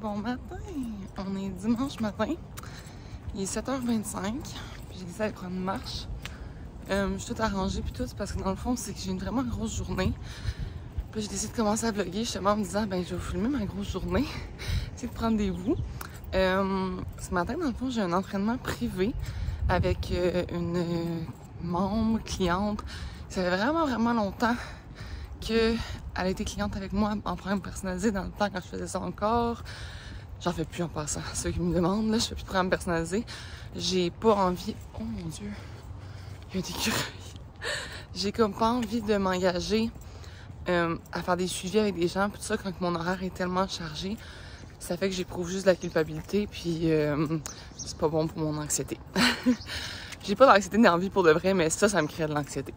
Bon matin! On est dimanche matin. Il est 7h25. Puis j'ai décidé d'aller prendre une marche. Je suis tout arrangée puis tout parce que dans le fond, c'est que j'ai une vraiment grosse journée. Puis j'ai décidé de commencer à vlogger justement en me disant ben je vais vous filmer ma grosse journée. Essayer de prendre des bouts. Ce matin, dans le fond, j'ai un entraînement privé avec une membre, cliente. Ça fait vraiment longtemps qu'elle a été cliente avec moi en programme personnalisé dans le temps quand je faisais ça encore. J'en fais plus en passant. Ceux qui me demandent, là, je fais plus de programme personnalisé. J'ai pas envie... Oh mon Dieu! Il y a des écureuils. J'ai comme pas envie de m'engager à faire des suivis avec des gens, puis tout ça, quand mon horaire est tellement chargé. Ça fait que j'éprouve juste de la culpabilité, puis c'est pas bon pour mon anxiété. J'ai pas d'anxiété ni d'envie pour de vrai, mais ça me crée de l'anxiété.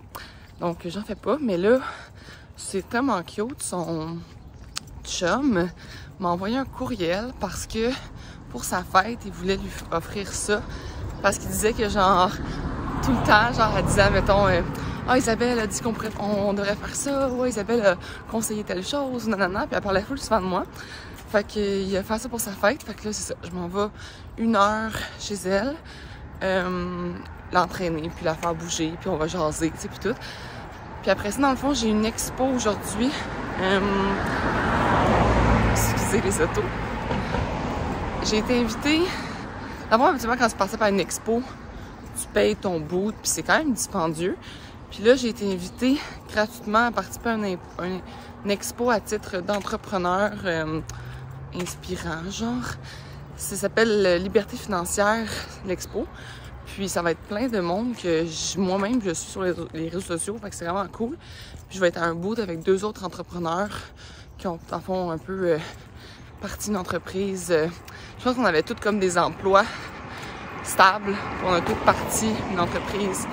Donc j'en fais pas, mais là, c'est tellement cute, son chum m'a envoyé un courriel parce que pour sa fête, il voulait lui offrir ça. Parce qu'il disait que genre, tout le temps, genre, elle disait, mettons, ah, Isabelle a dit qu'on devrait faire ça, ou Isabelle a conseillé telle chose, nanana, puis elle parlait full souvent de moi. Fait qu'il a fait ça pour sa fête, fait que là, c'est ça, je m'en vais 1 heure chez elle, l'entraîner, puis la faire bouger, puis on va jaser, tu sais, puis tout. Puis après ça, dans le fond, j'ai une expo aujourd'hui. Excusez les autos. J'ai été invitée. D'abord, habituellement, quand tu passais par une expo, tu payes ton boot, puis c'est quand même dispendieux. Puis là, j'ai été invitée gratuitement à participer à une expo à titre d'entrepreneur inspirant, genre. Ça s'appelle Liberté financière, l'expo. Puis ça va être plein de monde que moi-même, je suis sur les réseaux sociaux, fait que c'est vraiment cool. Puis je vais être à un boot avec 2 autres entrepreneurs qui ont, en fond, un peu parti d'une entreprise. Je pense qu'on avait tous comme des emplois stables, puis on a tous parti d'une entreprise.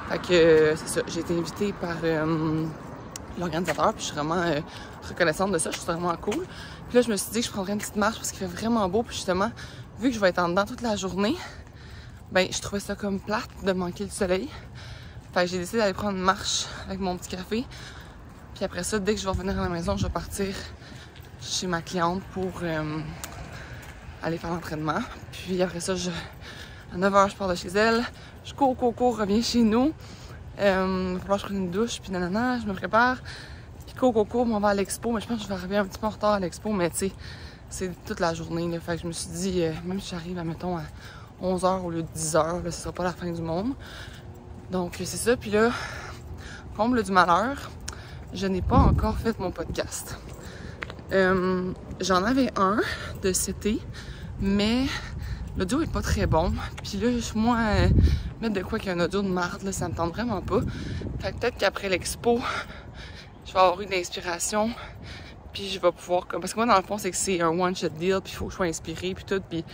Fait que c'est ça, j'ai été invitée par l'organisateur, puis je suis vraiment reconnaissante de ça, je trouve ça vraiment cool. Puis là, je me suis dit que je prendrais une petite marche parce qu'il fait vraiment beau, puis justement, vu que je vais être en dedans toute la journée, ben je trouvais ça comme plate de manquer le soleil. Fait que j'ai décidé d'aller prendre une marche avec mon petit café. Puis après ça, dès que je vais revenir à la maison, je vais partir chez ma cliente pour aller faire l'entraînement. Puis après ça, à 9h, je pars de chez elle. Je cours, reviens chez nous. Il va falloir que je prenne une douche, puis nanana, je me prépare. Puis cours, m'en va à l'expo. Mais je pense que je vais arriver un petit peu en retard à l'expo, mais tu sais, c'est toute la journée, là. Fait que je me suis dit, même si j'arrive, mettons, à 11h au lieu de 10h, là, ce sera pas la fin du monde. Donc, c'est ça. Puis là, comble du malheur, je n'ai pas encore fait mon podcast. J'en avais un de cet été, mais l'audio est pas très bon. Puis là, moi, mettre de quoi qu'il y a un audio de marde, là, ça me tente vraiment pas. Fait que peut-être qu'après l'expo, je vais avoir une inspiration. Puis je vais pouvoir... Parce que moi, dans le fond, c'est que c'est un one-shot deal, puis il faut que je sois inspirée, puis tout. Puis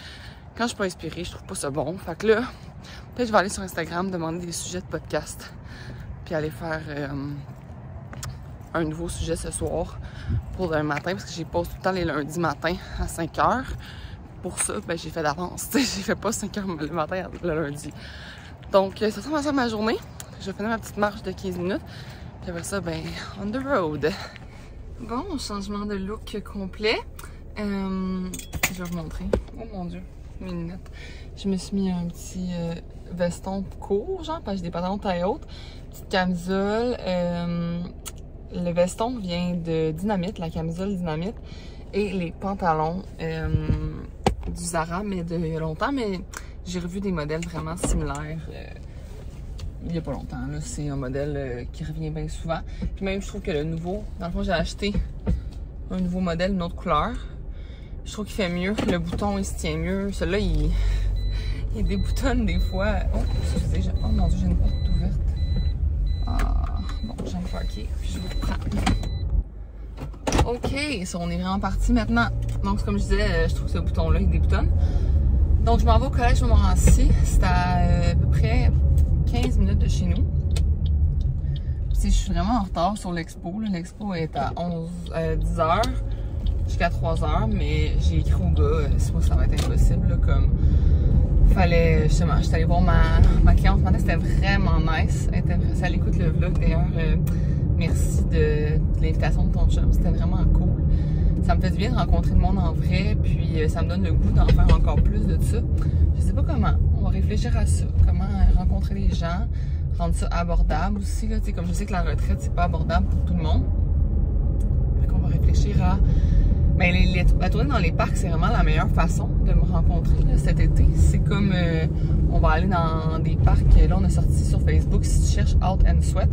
quand je suis pas inspirée, je trouve pas ça bon. Fait que là, peut-être je vais aller sur Instagram, demander des sujets de podcast, puis aller faire un nouveau sujet ce soir pour le matin, parce que j'ai posé tout le temps les lundis matin à 5h. Pour ça, ben j'ai fait d'avance. J'ai fait pas 5h le matin le lundi. Donc, ça ressemble à ça ma journée. Je vais finir ma petite marche de 15 minutes. Puis après ça, ben, on the road. Bon, changement de look complet. Je vais vous montrer. Oh mon Dieu, mes lunettes. Je me suis mis un petit veston court, genre, parce que j'ai des pantalons taille haute. Petite camisole. Le veston vient de Dynamite, la camisole Dynamite. Et les pantalons du Zara, mais de il y a longtemps. Mais j'ai revu des modèles vraiment similaires il y a pas longtemps. C'est un modèle qui revient bien souvent. Puis même, je trouve que le nouveau, dans le fond, j'ai acheté un nouveau modèle, une autre couleur. Je trouve qu'il fait mieux. Le bouton, il se tient mieux. Celui-là, il déboutonne des fois. Oh, excusez, oh mon Dieu, j'ai une porte ouverte. Ah, bon, je viens de parker, puis je vous reprends. OK, ça, on est vraiment parti maintenant. Donc, comme je disais, je trouve que ce bouton-là, il déboutonne. Donc, je m'en vais au collège de Montmorency. C'est à peu près 15 minutes de chez nous. Puis, je suis vraiment en retard sur l'expo. L'expo est à 10h jusqu'à 3h, mais j'ai écrit au gars, sinon ça va être impossible. Là, comme, fallait, justement, j'étais allée voir ma cliente ce matin, c'était vraiment nice. Elle était à l'écoute le vlog d'ailleurs. Merci de l'invitation de ton chum, c'était vraiment cool. ça me fait du bien de rencontrer le monde en vrai, puis ça me donne le goût d'en faire encore plus de ça. Je sais pas comment, on va réfléchir à ça, comment rencontrer les gens, rendre ça abordable aussi, là, comme je sais que la retraite, c'est pas abordable pour tout le monde. Fait qu'on va réfléchir à... Ben, la tournée dans les parcs, c'est vraiment la meilleure façon de me rencontrer là, cet été. C'est comme, on va aller dans des parcs, là on a sorti sur Facebook, si tu cherches Out and Sweat,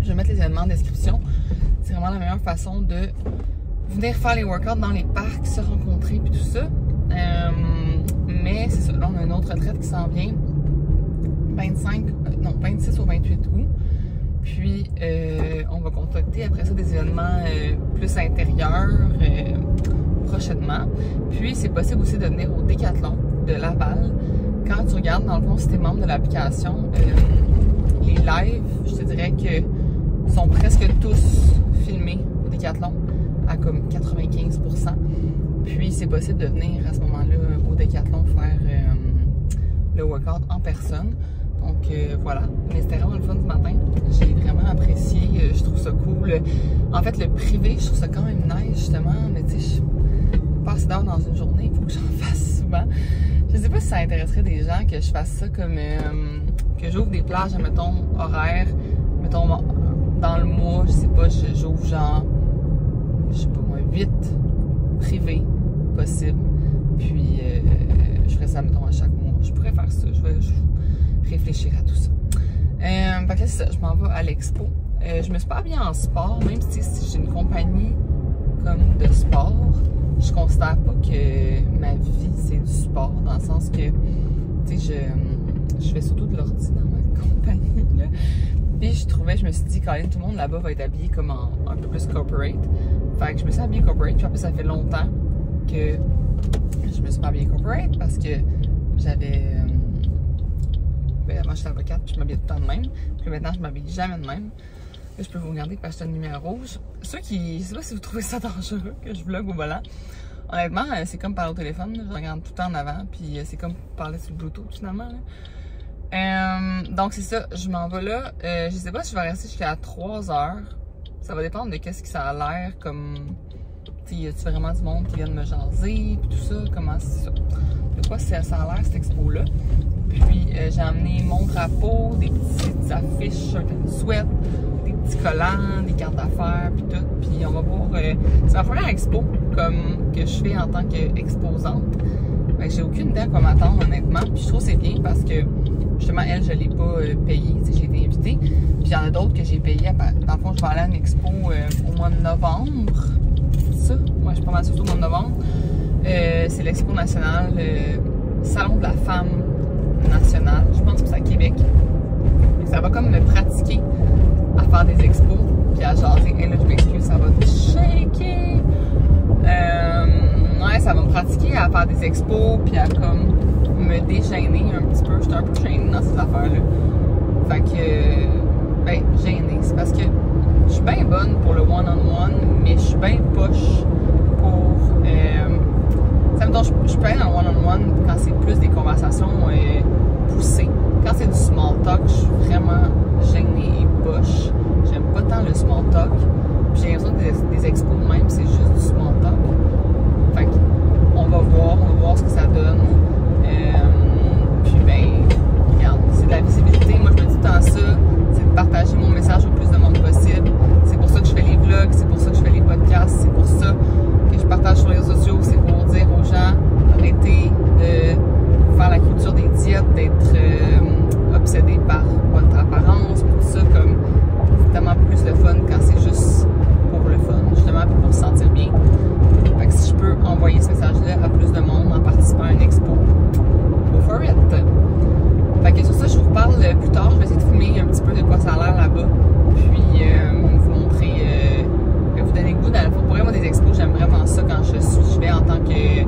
je vais mettre les éléments en description. C'est vraiment la meilleure façon de venir faire les workouts dans les parcs, se rencontrer puis tout ça. Mais c'est ça, là on a une autre retraite qui s'en vient, 26 au 28 août. Puis on va contacter après ça des événements plus intérieurs prochainement. Puis c'est possible aussi de venir au Décathlon de Laval. Quand tu regardes, dans le fond, si tu es membre de l'application, les lives, je te dirais que sont presque tous filmés au Décathlon à comme 95%. Puis c'est possible de venir à ce moment-là au Décathlon faire le workout en personne. Donc voilà, mais c'était vraiment le fun ce matin. J'ai vraiment apprécié, je trouve ça cool. En fait, le privé, je trouve ça quand même nice justement, mais tu sais, je passe d'heures dans une journée, il faut que j'en fasse souvent. Je sais pas si ça intéresserait des gens que je fasse ça comme que j'ouvre des plages, mettons, horaires, mettons dans le mois, je sais pas, j'ouvre genre, je sais pas moi, 8 privés possibles. Puis je ferais ça, mettons, à chaque mois. Je pourrais faire ça, je vais réfléchir à tout ça. Fait que là, c'est ça, je m'en vais à l'expo. Je me suis pas habillée en sport, même si j'ai une compagnie comme de sport. Je considère pas que ma vie, c'est du sport, dans le sens que, tu sais, je fais surtout de l'ordi dans ma compagnie, là. Puis je me suis dit, quand même, tout le monde là-bas va être habillé comme un peu plus corporate. Fait que je me suis habillée corporate, puis après, ça fait longtemps que je me suis pas habillée corporate parce que j'avais... avant, j'étais avocate, puis je m'habillais tout le temps de même. Puis maintenant, je m'habille jamais de même. Là, je peux vous regarder parce que c'est une lumière rouge. Ceux qui... Je sais pas si vous trouvez ça dangereux que je vlog au volant. Honnêtement, c'est comme parler au téléphone. Là. Je regarde tout le temps en avant. Puis c'est comme parler sur le Bluetooth, finalement. Donc, c'est ça. Je m'en vais là. Je sais pas si je vais rester jusqu'à 3 heures. Ça va dépendre de qu'est-ce que ça a l'air comme... Y a-tu vraiment du monde qui vient de me jaser, puis tout ça, comment c'est ça? De quoi ça a l'air, cette expo-là? Puis j'ai amené mon drapeau, des petites affiches, un sweat, des petits collants, des cartes d'affaires, puis tout. Puis on va voir, c'est ma première expo comme que je fais en tant qu'exposante. J'ai aucune idée à quoi m'attendre, honnêtement. Puis je trouve que c'est bien parce que, justement, elle, je l'ai pas payée, j'ai été invitée. Puis il y en a d'autres que j'ai payées. Dans le fond, je vais aller à une expo au mois de novembre. Ça. Moi, je suis pas mal surtout au mois de novembre. C'est l'Expo nationale, Salon de la femme nationale. Je pense que c'est à Québec. Ça va comme me pratiquer à faire des expos, puis à jaser. Et là, je m'excuse, ça va shaker. Ouais, ça va me pratiquer à faire des expos, puis à comme me dégêner un petit peu. J'étais un peu gênée dans ces affaires-là. Fait que, ben, gênée. C'est parce que je suis bien bonne pour le one-on-one, mais je suis bien poche pour... ça me donne, je suis bien dans le one-on-one quand c'est plus des conversations poussées. Quand c'est du small talk, je suis vraiment gênée et poche. J'aime pas tant le small talk. J'ai l'impression que des expos même, c'est juste du small talk. Fait que, on va voir ce que ça donne. Puis ben, regarde, c'est de la visibilité. Moi, je me dis tant ça, c'est de partager mon message au plus de monde possible. C'est pour ça que je fais les vlogs, c'est pour ça que je fais les podcasts, c'est pour ça que je partage sur les réseaux sociaux, c'est pour dire aux gens d'arrêter de faire la culture des diètes, d'être obsédé par votre apparence, tout ça, comme c'est tellement plus le fun quand c'est juste pour le fun, justement pour se sentir bien. Fait que si je peux envoyer ce message-là à plus de monde en participant à une expo, go for it! Fait que sur ça, je vous reparle plus tard. Je vais essayer de filmer un petit peu de quoi ça a l'air là-bas. Puis vous montrer, vous donner le goût. Dans le fond, pour moi, des expos, j'aime vraiment ça quand je vais en tant que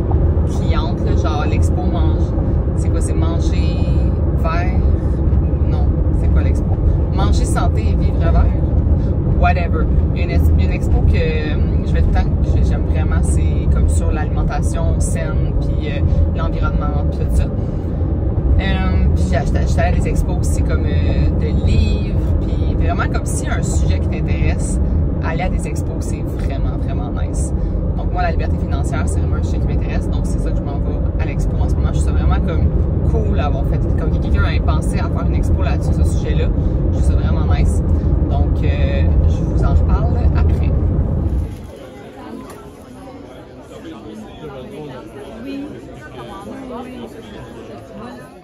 cliente. Là, genre l'expo mange. C'est quoi? C'est manger vert? Non, c'est quoi l'expo? Manger santé et vivre vert? Whatever. Il y a une expo que je vais tout le temps, que j'aime vraiment, c'est comme sur l'alimentation saine, puis l'environnement, puis tout ça. Puis j'étais à des expos aussi comme de livres, puis vraiment comme si y a un sujet qui t'intéresse, aller à des expos, c'est vraiment, vraiment nice. moi, la liberté financière, c'est vraiment un sujet qui m'intéresse. Donc, c'est ça que je m'en vais à l'expo en ce moment. Je trouve ça vraiment comme cool d'avoir fait, comme quelqu'un avait pensé à faire une expo là-dessus, ce sujet-là. Je trouve ça vraiment nice. Donc, je vous en reparle après.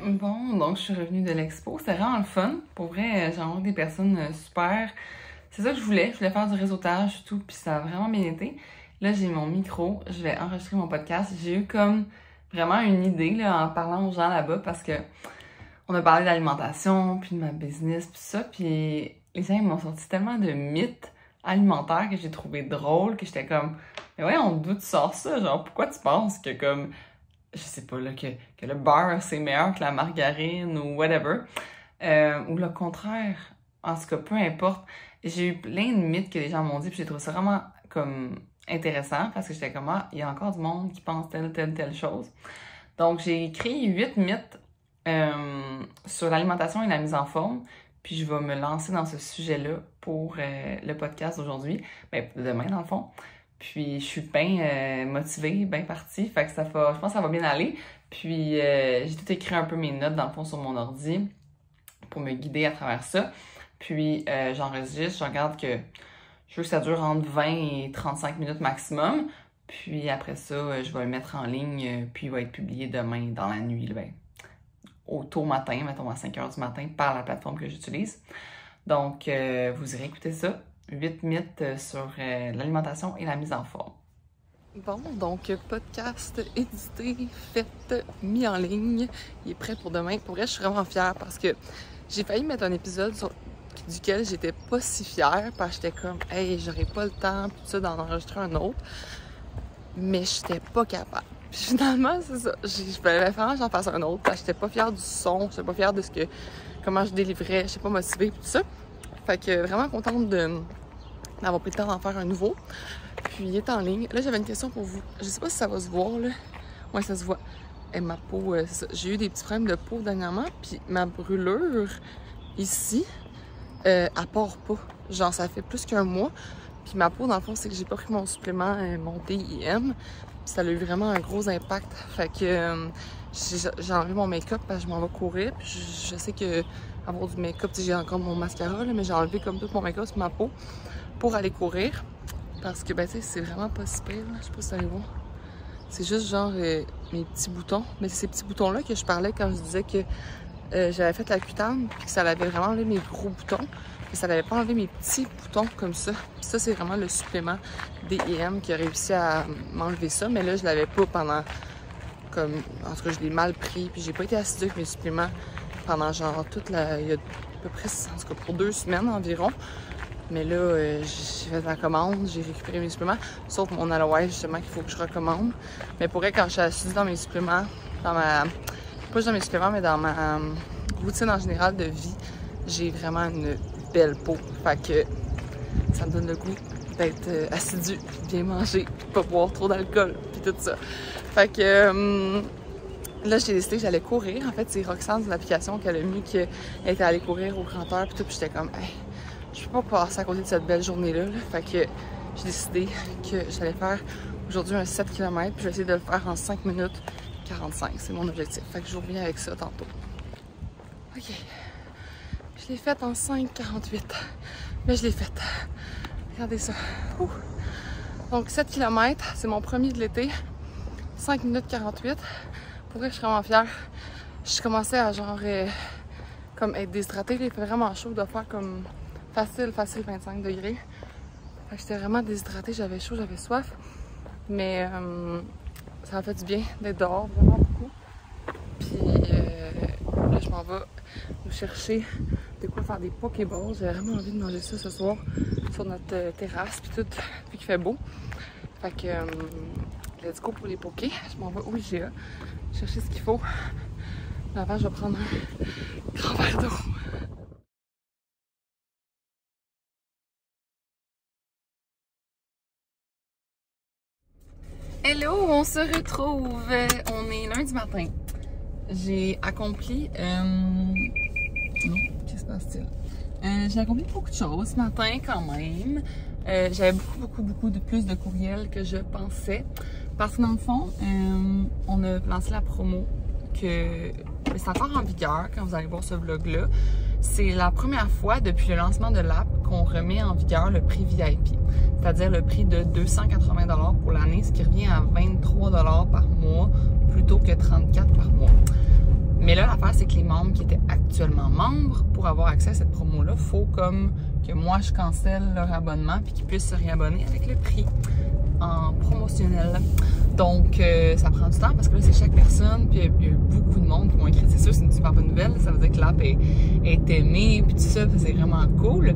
Bon, donc je suis revenue de l'expo. C'était vraiment le fun. Pour vrai, j'ai rencontré des personnes super. C'est ça que je voulais. Je voulais faire du réseautage et tout, puis ça a vraiment bien été. Là, j'ai mon micro. Je vais enregistrer mon podcast. J'ai eu comme vraiment une idée là, en parlant aux gens là-bas parce que on a parlé d'alimentation, puis de ma business, puis ça. Puis les gens m'ont sorti tellement de mythes alimentaires que j'ai trouvé drôle, que j'étais comme, mais ouais, d'où tu sors ça? Genre, pourquoi tu penses que comme, je sais pas, là, que le beurre, c'est meilleur que la margarine ou whatever? Ou le contraire. En tout cas, peu importe. J'ai eu plein de mythes que les gens m'ont dit, puis j'ai trouvé ça vraiment comme intéressant parce que j'étais comme, ah, il y a encore du monde qui pense telle chose. Donc, j'ai écrit 8 mythes sur l'alimentation et la mise en forme, puis je vais me lancer dans ce sujet-là pour le podcast d'aujourd'hui, ben, demain dans le fond. Puis je suis bien motivée, bien partie, fait que je pense que ça va bien aller. Puis j'ai tout écrit un peu mes notes dans le fond sur mon ordi pour me guider à travers ça. Puis j'enregistre, je regarde que je veux que ça dure entre 20 et 35 minutes maximum. Puis après ça, je vais le mettre en ligne, puis il va être publié demain dans la nuit, ben, au tôt matin, mettons à 5 h du matin, par la plateforme que j'utilise. Donc, vous irez écouter ça. 8 mythes sur l'alimentation et la mise en forme. Bon, donc podcast édité, fait, mis en ligne. Il est prêt pour demain. Pour vrai, je suis vraiment fière parce que j'ai failli mettre un épisode duquel j'étais pas si fière parce que j'étais comme, hey, j'aurais pas le temps, tout ça, d'en enregistrer un autre. Mais j'étais pas capable. Puis finalement, c'est ça. Je voulais vraiment que j'en fasse un autre parce que j'étais pas fière du son, j'étais pas fière de comment je délivrais, j'étais pas motivée, tout ça. Fait que vraiment contente d'avoir pris le temps d'en faire un nouveau. Puis il est en ligne. Là, j'avais une question pour vous. Je sais pas si ça va se voir, là. Ouais, ça se voit. Et ma peau, c'est ça. J'ai eu des petits problèmes de peau dernièrement, puis ma brûlure, ici, elle part pas. Genre, ça fait plus qu'un mois. Puis ma peau, dans le fond, c'est que j'ai pas pris mon supplément, mon DIM. Puis ça a eu vraiment un gros impact. Fait que j'ai enlevé mon make-up parce que je m'en vais courir. Puis je sais que avoir du make-up, j'ai encore mon mascara, là, mais j'ai enlevé comme tout mon make-up sur ma peau pour aller courir. Parce que, ben, tu sais, c'est vraiment pas si pire, là. Je sais pas si ça allait voir. C'est juste genre mes petits boutons. Mais c'est ces petits boutons-là que je parlais quand je disais que j'avais fait la cutane, puis que ça avait vraiment enlevé mes gros boutons. Mais ça n'avait pas enlevé mes petits boutons comme ça. Puis ça, c'est vraiment le supplément DIM qui a réussi à m'enlever ça. Mais là, je l'avais pas pendant comme... En tout cas, je l'ai mal pris. Puis j'ai pas été assidue avec mes suppléments pendant genre toute la... Il y a à peu près, en tout cas pour 2 semaines environ. Mais là, j'ai fait la commande, j'ai récupéré mes suppléments. Sauf mon aloe, justement, qu'il faut que je recommande. Mais pour vrai, quand je suis assidue dans mes suppléments, pas juste dans mes suppléments, mais dans ma routine en général de vie, j'ai vraiment une belle peau. Fait que ça me donne le goût d'être assidue, puis bien manger, puis pas boire trop d'alcool, puis tout ça. Fait que là, j'ai décidé que j'allais courir. En fait, c'est Roxane de l'application qu'elle a mis qu'elle était allée courir au Grand Heure, puis tout. Puis j'étais comme, hey, je peux pas passer à côté de cette belle journée-là. Là. Fait que j'ai décidé que j'allais faire aujourd'hui un 7 km, puis je vais essayer de le faire en 5 minutes 45. C'est mon objectif. Fait que je reviens avec ça tantôt. OK. Je l'ai faite en 5,48. Mais je l'ai faite. Regardez ça. Ouh. Donc 7 km, c'est mon premier de l'été. 5 minutes 48. Pour vrai, je suis vraiment fière. Je commençais à genre comme être déshydratée. Il fait vraiment chaud, de faire comme facile 25 degrés. Fait que j'étais vraiment déshydratée, j'avais chaud, j'avais soif. Mais ça m'a fait du bien d'être dehors, vraiment beaucoup. Puis là, je m'en vais nous chercher de quoi faire des pokéballs. J'ai vraiment envie de manger ça ce soir sur notre terrasse, puis tout, puis qu'il fait beau. Fait que let's go pour les pokés. Je m'en vais au IGA chercher ce qu'il faut. Mais avant, je vais prendre un grand verre d'eau. Hello, on se retrouve. On est lundi matin. J'ai accompli... Non, qu'est-ce qui se passe-t-il? J'ai accompli beaucoup de choses ce matin quand même. J'avais beaucoup de plus de courriels que je pensais. Parce que dans le fond, on a lancé la promo que c'est encore en vigueur quand vous allez voir ce vlog-là. C'est la première fois depuis le lancement de l'app qu'on remet en vigueur le prix VIP. C'est-à-dire le prix de 280 $ pour l'année, ce qui revient à 23 $ par mois plutôt que 34 $ par mois. Mais là, l'affaire, c'est que les membres qui étaient actuellement membres, pour avoir accès à cette promo-là, il faut comme que moi, je cancelle leur abonnement puis qu'ils puissent se réabonner avec le prix en promotionnel. Donc, ça prend du temps parce que là, c'est chaque personne, puis il y a eu beaucoup de monde qui m'ont écrit. C'est sûr, c'est une super bonne nouvelle. Ça veut dire que l'app est aimée, puis tout ça, c'est vraiment cool.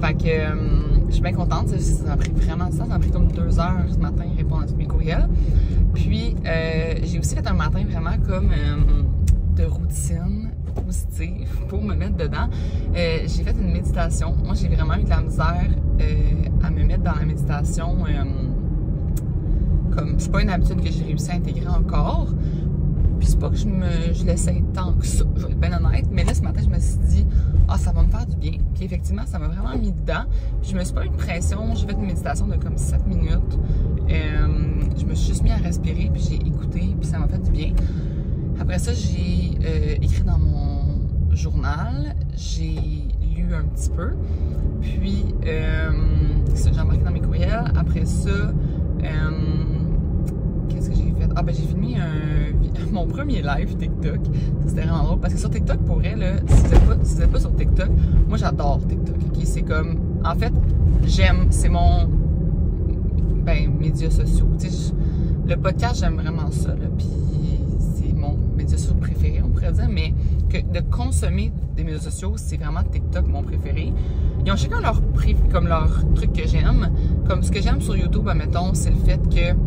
Fait que je suis bien contente. Ça a pris vraiment du temps. Ça a pris comme 2 heures ce matin à répondre à tous mes courriels. Puis, j'ai aussi fait un matin vraiment comme de routine positive pour me mettre dedans. J'ai fait une méditation. Moi, j'ai vraiment eu de la misère à me mettre dans la méditation. Comme c'est pas une habitude que j'ai réussi à intégrer encore. Puis c'est pas que je l'essaye tant que ça, je vais être bien honnête. Mais là, ce matin, je me suis dit, ah, ça va me faire du bien. Puis effectivement, ça m'a vraiment mis dedans. Puis je me suis pas eu de pression. J'ai fait une méditation de comme 7 minutes. Je me suis juste mis à respirer, puis j'ai écouté, puis ça m'a fait du bien. Après ça, j'ai écrit dans mon journal. J'ai lu un petit peu. Puis, j'ai embarqué dans mes courriels. Après ça, qu'est-ce que j'ai fait? Ah, ben j'ai filmé mon premier live TikTok. C'était vraiment drôle parce que sur TikTok, pour vrai, là, si vous n'êtes pas sur TikTok, moi j'adore TikTok. Okay? C'est comme, en fait, j'aime, c'est mon médias sociaux. Le podcast, j'aime vraiment ça, là, puis c'est mon média social préféré, on pourrait dire, mais que de consommer des médias sociaux, c'est vraiment TikTok mon préféré. Ils ont chacun leur truc que j'aime. Comme ce que j'aime sur YouTube, admettons, c'est le fait que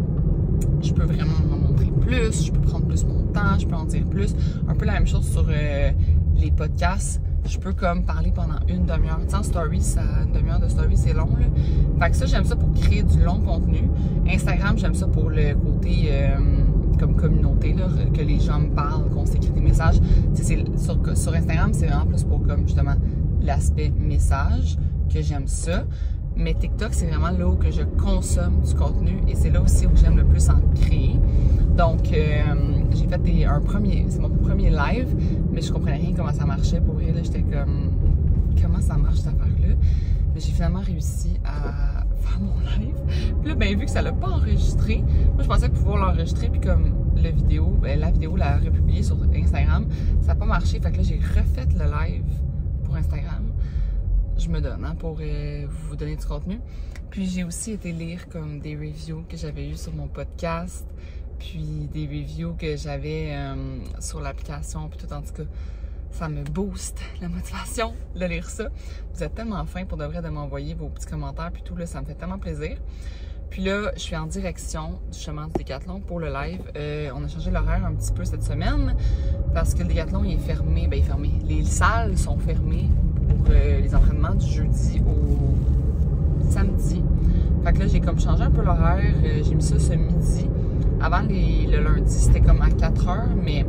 je peux vraiment en montrer plus, je peux prendre plus mon temps, je peux en dire plus. Un peu la même chose sur les podcasts. Je peux comme parler pendant une demi-heure. Tu sais, en story, une demi-heure de story, c'est long, là. Fait que ça, j'aime ça pour créer du long contenu. Instagram, j'aime ça pour le côté comme communauté, là, que les gens me parlent, qu'on s'écrit des messages. Tu sais, sur Instagram, c'est vraiment plus pour comme justement l'aspect message, que j'aime ça. Mais TikTok, c'est vraiment là où que je consomme du contenu et c'est là aussi où j'aime le plus en créer. Donc, j'ai fait c'est mon premier live, mais je comprenais rien comment ça marchait. Pour vrai, là, j'étais comme, comment ça marche cette affaire-là? Mais j'ai finalement réussi à faire mon live. Puis là, ben, vu que ça l'a pas enregistré, moi, je pensais pouvoir l'enregistrer, puis comme la vidéo, la republier sur Instagram, ça n'a pas marché. Fait que là, j'ai refait le live pour Instagram. Je me donne pour vous donner du contenu. Puis j'ai aussi été lire comme des reviews que j'avais eues sur mon podcast, puis des reviews que j'avais sur l'application, puis tout. En tout cas, ça me booste la motivation de lire ça. Vous êtes tellement fins pour de vrai de m'envoyer vos petits commentaires, puis tout, là, ça me fait tellement plaisir. Puis là, je suis en direction du chemin du Décathlon pour le live. On a changé l'horaire un petit peu cette semaine parce que le Décathlon il est fermé. Ben, il est fermé. Les salles sont fermées pour les entraînements du jeudi au samedi. Fait que là, j'ai comme changé un peu l'horaire. J'ai mis ça ce midi. Avant, le lundi, c'était comme à 4 h, mais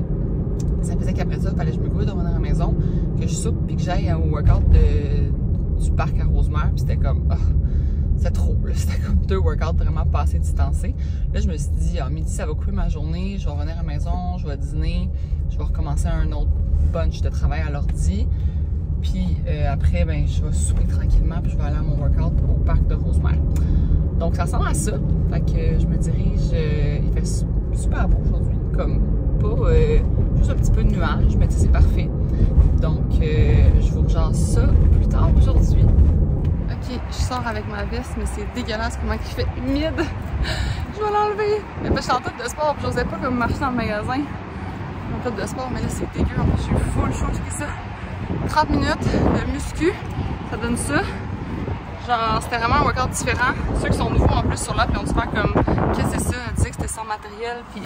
ça faisait qu'après ça, il fallait que je me couche de revenir à la maison, que je soupe puis que j'aille au workout du parc à Rosemère. Puis c'était comme... c'était trop, là. C'était comme 2 workouts vraiment pas assez distancés. Là, je me suis dit, à midi, ça va couper ma journée. Je vais revenir à la maison, je vais dîner, je vais recommencer un autre bunch de travail à l'ordi. Puis après, ben, je vais souper tranquillement, puis je vais aller à mon workout au parc de Rosemère. Donc, ça ressemble à ça. Fait que je me dirige. Il fait super beau aujourd'hui. Comme pas juste un petit peu de nuages, mais tu sais, c'est parfait. Donc, je vous rejase ça plus tard aujourd'hui. Ok, je sors avec ma veste, mais c'est dégueulasse comment il fait humide. Je vais l'enlever. Mais je suis en tête de sport, puis j'osais pas comme marcher dans le magasin. En tête de sport, mais là c'est dégueu. En plus, je suis full chaud, je dis ça. 30 minutes de muscu, ça donne ça. Genre, c'était vraiment un workout différent. Ceux qui sont nouveaux en plus sur l'app, ils ont dû faire comme, qu'est-ce que c'est ça? Elle disait que c'était sans matériel, puis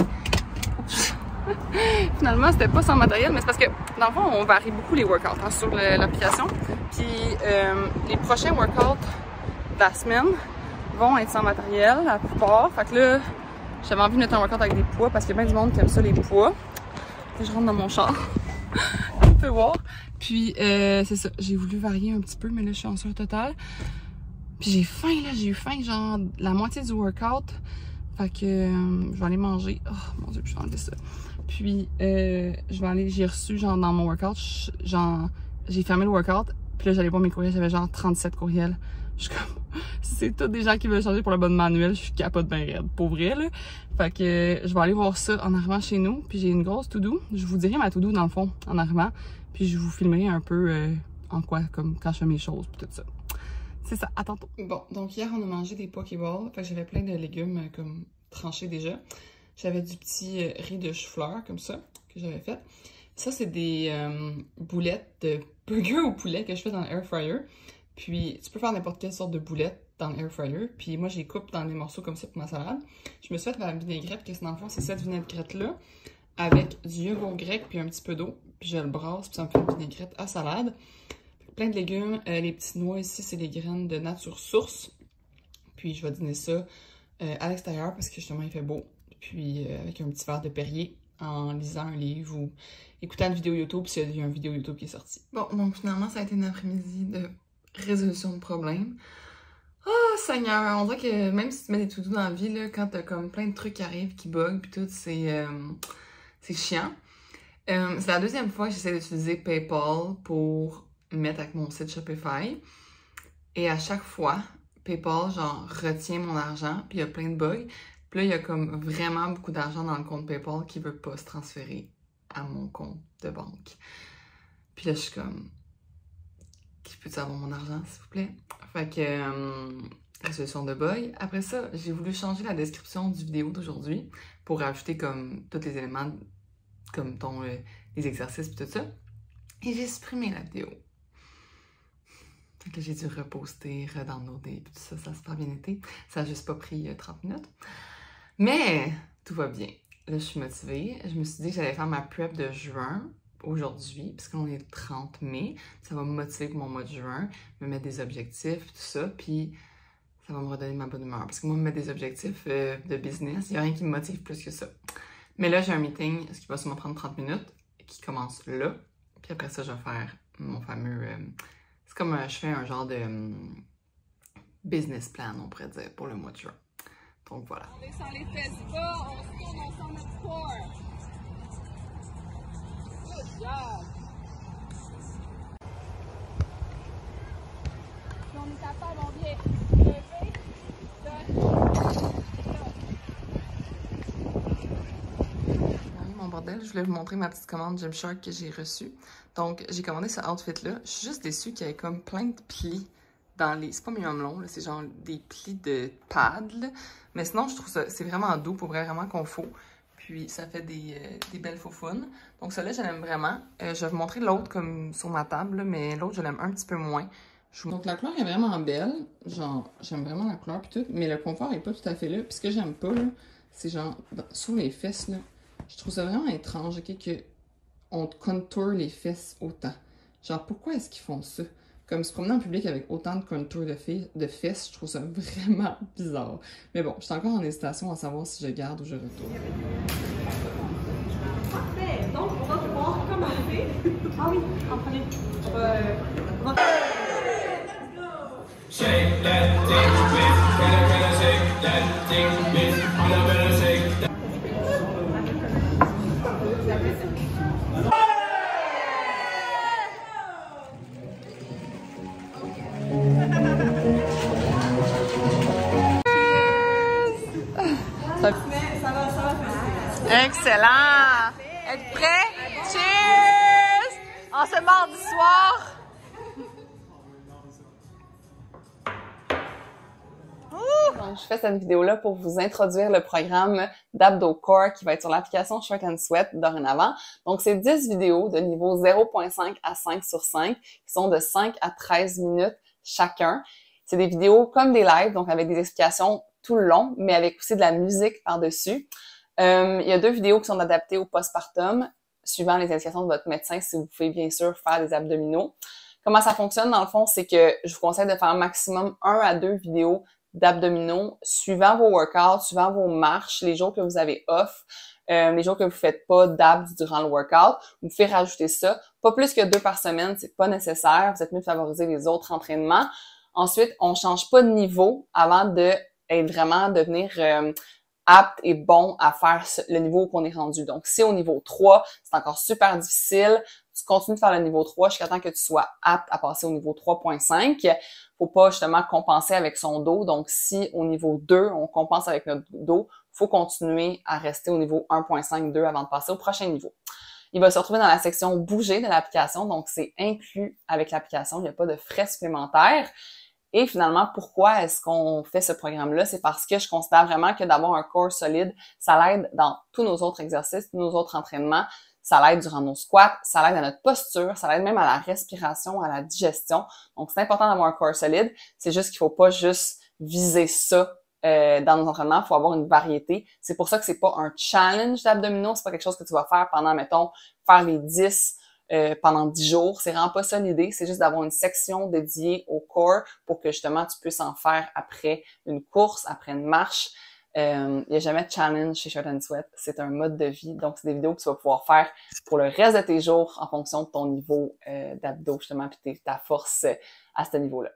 finalement, c'était pas sans matériel, mais c'est parce que, dans le fond, on varie beaucoup les workouts hein, sur l'application. Puis, les prochains workouts de la semaine vont être sans matériel, la plupart. Fait que là, j'avais envie de mettre un workout avec des poids parce qu'il y a bien du monde qui aime ça, les poids. Puis, je rentre dans mon char. On peut voir. Puis, c'est ça. J'ai voulu varier un petit peu, mais là, je suis en sueur totale. Puis j'ai faim, là, j'ai eu faim, genre, la moitié du workout. Fait que je vais aller manger. Oh mon Dieu, je vais enlever ça. Puis je vais aller, j'ai reçu, genre, dans mon workout, genre, j'ai fermé le workout. Puis là, j'allais voir mes courriels, j'avais genre 37 courriels. Je suis comme, c'est tous des gens qui veulent changer pour l'abonnement annuel, je suis capote ben raide, pour vrai, là. Fait que je vais aller voir ça en arrivant chez nous. Puis j'ai une grosse to-do. Je vous dirai ma to-do dans le fond, en arrivant. Puis je vous filmerai un peu en quoi, comme quand je fais mes choses, puis tout ça. C'est ça, à tantôt. Bon, donc hier, on a mangé des Pokéballs. Fait que j'avais plein de légumes comme tranchés déjà. J'avais du petit riz de chou-fleur, comme ça, que j'avais fait. Ça, c'est des boulettes de burger au poulet que je fais dans l'air fryer. Puis, tu peux faire n'importe quelle sorte de boulette dans l'air fryer. Puis moi, je les coupe dans des morceaux comme ça pour ma salade. Je me suis fait la vinaigrette, que dans le fond, c'est cette vinaigrette-là, avec du yogourt grec puis un petit peu d'eau. Puis je le brasse, puis ça me fait une vinaigrette à salade. Plein de légumes. Les petites noix ici, c'est des graines de nature source. Puis je vais dîner ça à l'extérieur parce que justement, il fait beau. Puis avec un petit verre de Perrier en lisant un livre ou écoutant une vidéo YouTube, puis il y a une vidéo YouTube qui est sortie. Bon, donc finalement, ça a été une après-midi de résolution de problèmes. Oh Seigneur, on dirait que même si tu mets des to-do dans la vie, là, quand t'as comme plein de trucs qui arrivent, qui bug, puis tout, c'est chiant. C'est la deuxième fois que j'essaie d'utiliser PayPal pour mettre avec mon site Shopify. Et à chaque fois, PayPal, genre, retient mon argent, puis il y a plein de bugs. Puis là, il y a comme vraiment beaucoup d'argent dans le compte PayPal qui veut pas se transférer à mon compte de banque. Puis là, je suis comme... Qui peut avoir mon argent, s'il vous plaît? Fait que... résolution de bug. Après ça, j'ai voulu changer la description du vidéo d'aujourd'hui pour rajouter comme tous les éléments, comme les exercices et tout ça. Et j'ai supprimé la vidéo. Fait que j'ai dû reposter, redownloader, puis tout ça, ça a super bien été. Ça a juste pas pris 30 minutes. Mais tout va bien. Là, je suis motivée. Je me suis dit que j'allais faire ma prep de juin aujourd'hui, puisqu'on est le 30 mai. Ça va me motiver pour mon mois de juin, me mettre des objectifs, tout ça, puis ça va me redonner ma bonne humeur. Parce que moi, me mettre des objectifs de business, il n'y a rien qui me motive plus que ça. Mais là, j'ai un meeting, ce qui va sûrement prendre 30 minutes, qui commence là. Puis après ça, je vais faire mon fameux... c'est comme je fais un genre de business plan, on pourrait dire, pour le mois de juin. Donc voilà. On descend les fesses bas, on se tourne, on sent notre corps. Good job! Si on est capable, on vient lever, mon bordel, je voulais vous montrer ma petite commande Gymshark que j'ai reçue. Donc, j'ai commandé ce outfit-là. Je suis juste déçue qu'il y ait comme plein de plis dans les... C'est pas minimum long, c'est genre des plis de pad, là. Mais sinon, je trouve ça, c'est vraiment doux, pour vrai, vraiment confort. Puis, ça fait des belles faufounes. Donc, celui-là, je l'aime vraiment. Je vais vous montrer l'autre comme sur ma table, là, mais l'autre, je l'aime un petit peu moins. Donc, la couleur est vraiment belle. Genre, j'aime vraiment la couleur puis tout. Mais le confort est pas tout à fait là. Puis, ce que j'aime pas, là, c'est genre, sur les fesses, là, je trouve ça vraiment étrange, ok, qu'on contour les fesses autant. Genre, pourquoi est-ce qu'ils font ça? Comme se promener en public avec autant de contours de fesses, je trouve ça vraiment bizarre. Mais bon, je suis encore en hésitation à savoir si je garde ou je retourne. Parfait! Donc, on va pouvoir commencer. Ah oui, en premier. On va... Shake that thing, miss. Can I shake that thing, miss? I better shake that. Excellent! Êtes prêts? Cheers! En ce mardi soir! Donc, je fais cette vidéo-là pour vous introduire le programme d'Abdo Core qui va être sur l'application Short and Sweat dorénavant. Donc, c'est 10 vidéos de niveau 0.5 à 5 sur 5 qui sont de 5 à 13 minutes chacun. C'est des vidéos comme des lives, donc avec des explications tout le long, mais avec aussi de la musique par-dessus. Il y a 2 vidéos qui sont adaptées au postpartum, suivant les indications de votre médecin, si vous pouvez bien sûr faire des abdominaux. Comment ça fonctionne dans le fond, c'est que je vous conseille de faire maximum 1 à 2 vidéos d'abdominaux suivant vos workouts, suivant vos marches, les jours que vous avez off, les jours que vous faites pas d'abs durant le workout. Vous pouvez rajouter ça. Pas plus que 2 par semaine, c'est pas nécessaire. Vous êtes mieux de favoriser les autres entraînements. Ensuite, on change pas de niveau avant de être vraiment devenir apte et bon à faire le niveau qu'on est rendu. Donc, si au niveau 3, c'est encore super difficile, tu continues de faire le niveau 3 jusqu'à temps que tu sois apte à passer au niveau 3.5. Faut pas justement compenser avec son dos. Donc, si au niveau 2, on compense avec notre dos, faut continuer à rester au niveau 1.5-2 avant de passer au prochain niveau. Il va se retrouver dans la section bouger de l'application. Donc, c'est inclus avec l'application. Il n'y a pas de frais supplémentaires. Et finalement, pourquoi est-ce qu'on fait ce programme-là? C'est parce que je considère vraiment que d'avoir un corps solide, ça l'aide dans tous nos autres exercices, tous nos autres entraînements. Ça l'aide durant nos squats, ça l'aide à notre posture, ça l'aide même à la respiration, à la digestion. Donc, c'est important d'avoir un corps solide. C'est juste qu'il faut pas juste viser ça dans nos entraînements. Il faut avoir une variété. C'est pour ça que c'est pas un challenge d'abdominaux. C'est pas quelque chose que tu vas faire pendant, mettons, faire les 10 pendant 10 jours. C'est vraiment pas ça l'idée. C'est juste d'avoir une section dédiée au corps pour que justement tu puisses en faire après une course, après une marche. Il n'y a jamais de challenge chez Shirt and Sweat. C'est un mode de vie. Donc, c'est des vidéos que tu vas pouvoir faire pour le reste de tes jours en fonction de ton niveau d'abdos justement puis ta force à ce niveau-là.